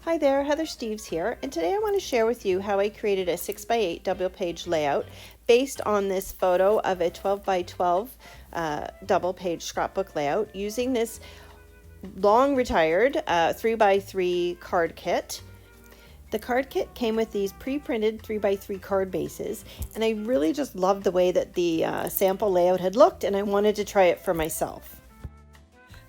Hi there, Heather Steves here, and today I want to share with you how I created a 6x8 double page layout based on this photo of a 12 by 12 double page scrapbook layout using this long retired 3x3 card kit. The card kit came with these pre-printed 3x3 card bases, and I really just loved the way that the sample layout had looked, and I wanted to try it for myself.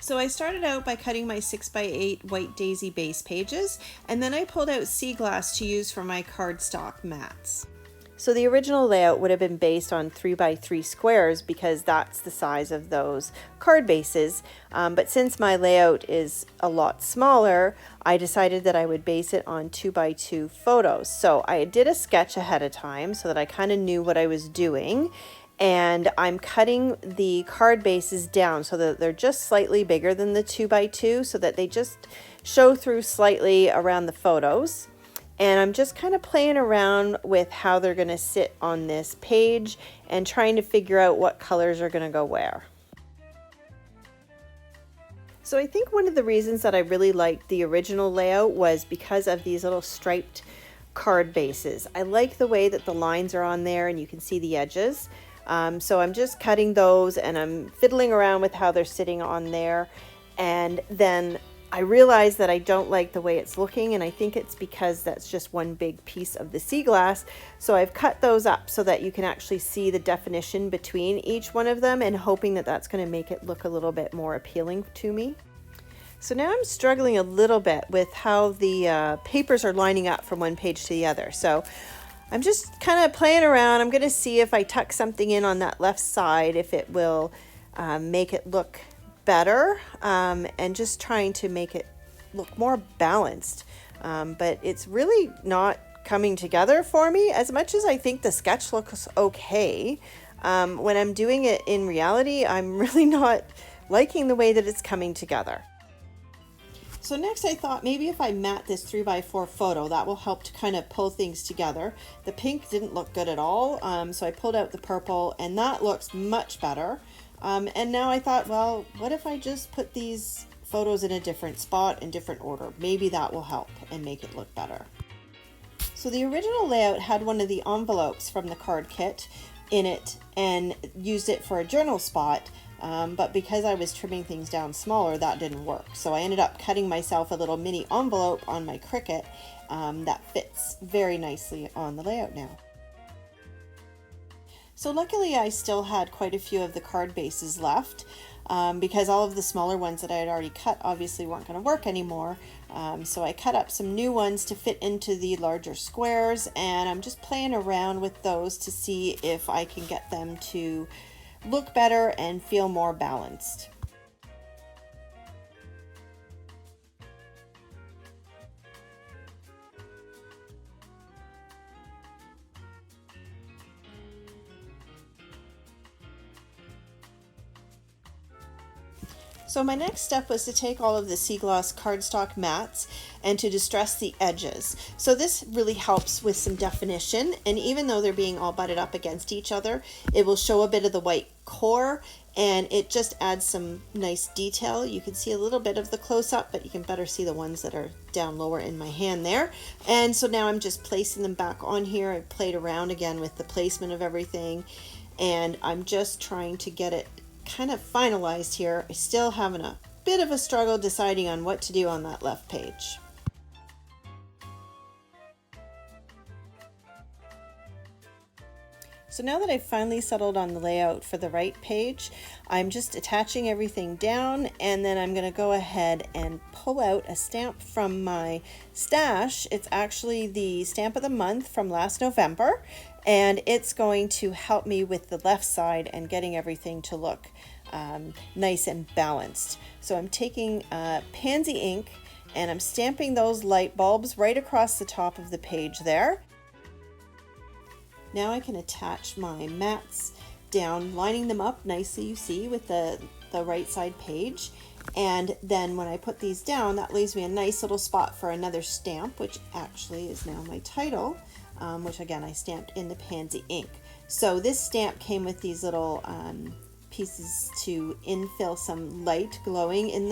So I started out by cutting my 6x8 white daisy base pages, and then I pulled out sea glass to use for my cardstock mats. So the original layout would have been based on 3x3 squares because that's the size of those card bases. But since my layout is a lot smaller, I decided that I would base it on 2x2 photos. So I did a sketch ahead of time so that I kind of knew what I was doing. And I'm cutting the card bases down so that they're just slightly bigger than the 2x2 so that they just show through slightly around the photos. And I'm just kind of playing around with how they're going to sit on this page and trying to figure out what colors are going to go where. So I think one of the reasons that I really liked the original layout was because of these little striped card bases. I like the way that the lines are on there and you can see the edges. So I'm just cutting those and I'm fiddling around with how they're sitting on there. And then I realize that I don't like the way it's looking, and I think it's because that's just one big piece of the sea glass. So I've cut those up so that you can actually see the definition between each one of them, and hoping that that's going to make it look a little bit more appealing to me. So now I'm struggling a little bit with how the papers are lining up from one page to the other. So I'm just kind of playing around. I'm going to see if I tuck something in on that left side, if it will make it look better, and just trying to make it look more balanced. But it's really not coming together for me as much as I think the sketch looks okay. When I'm doing it in reality, I'm really not liking the way that it's coming together. So next I thought maybe if I mat this 3x4 photo, that will help to kind of pull things together. The pink didn't look good at all, so I pulled out the purple and that looks much better. And now I thought, well, what if I just put these photos in a different spot in different order? Maybe that will help and make it look better. So the original layout had one of the envelopes from the card kit in it and used it for a journal spot. But because I was trimming things down smaller, that didn't work. So I ended up cutting myself a little mini envelope on my Cricut that fits very nicely on the layout now. So luckily I still had quite a few of the card bases left because all of the smaller ones that I had already cut obviously weren't going to work anymore. So I cut up some new ones to fit into the larger squares, and I'm just playing around with those to see if I can get them to look better and feel more balanced. So my next step was to take all of the sea gloss cardstock mats and to distress the edges. So this really helps with some definition, and even though they're being all butted up against each other, it will show a bit of the white core and it just adds some nice detail. You can see a little bit of the close-up, but you can better see the ones that are down lower in my hand there. And so now I'm just placing them back on here. I played around again with the placement of everything, and I'm just trying to get it kind of finalized here. I still having a bit of a struggle deciding on what to do on that left page. So now that I've finally settled on the layout for the right page, I'm just attaching everything down, and then I'm going to go ahead and pull out a stamp from my stash. It's actually the stamp of the month from last November, and it's going to help me with the left side and getting everything to look nice and balanced. So I'm taking Pansy ink and I'm stamping those light bulbs right across the top of the page there. Now I can attach my mats down, lining them up nicely, you see, with the right side page. And then when I put these down, that leaves me a nice little spot for another stamp, which actually is now my title, which again I stamped in the Pansy ink. So this stamp came with these little pieces to infill some light glowing in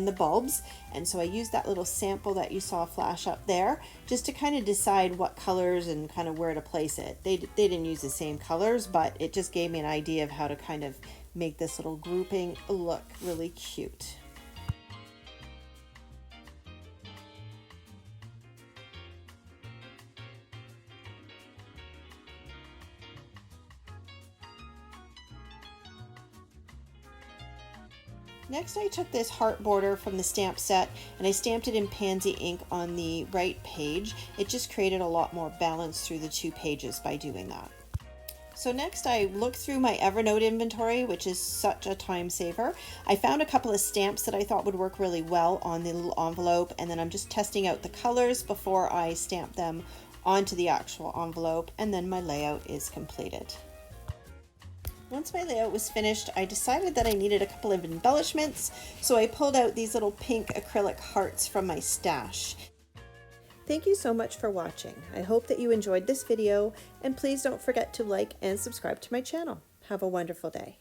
the bulbs, and so I used that little sample that you saw flash up there just to kind of decide what colors and kind of where to place it. They didn't use the same colors, but it just gave me an idea of how to kind of make this little grouping look really cute. Next, I took this heart border from the stamp set and I stamped it in Pansy ink on the right page. It just created a lot more balance through the two pages by doing that. So next I looked through my Evernote inventory, which is such a time saver. I found a couple of stamps that I thought would work really well on the little envelope, and then I'm just testing out the colors before I stamp them onto the actual envelope, and then my layout is completed. Once my layout was finished, I decided that I needed a couple of embellishments, so I pulled out these little pink acrylic hearts from my stash. Thank you so much for watching. I hope that you enjoyed this video, and please don't forget to like and subscribe to my channel. Have a wonderful day.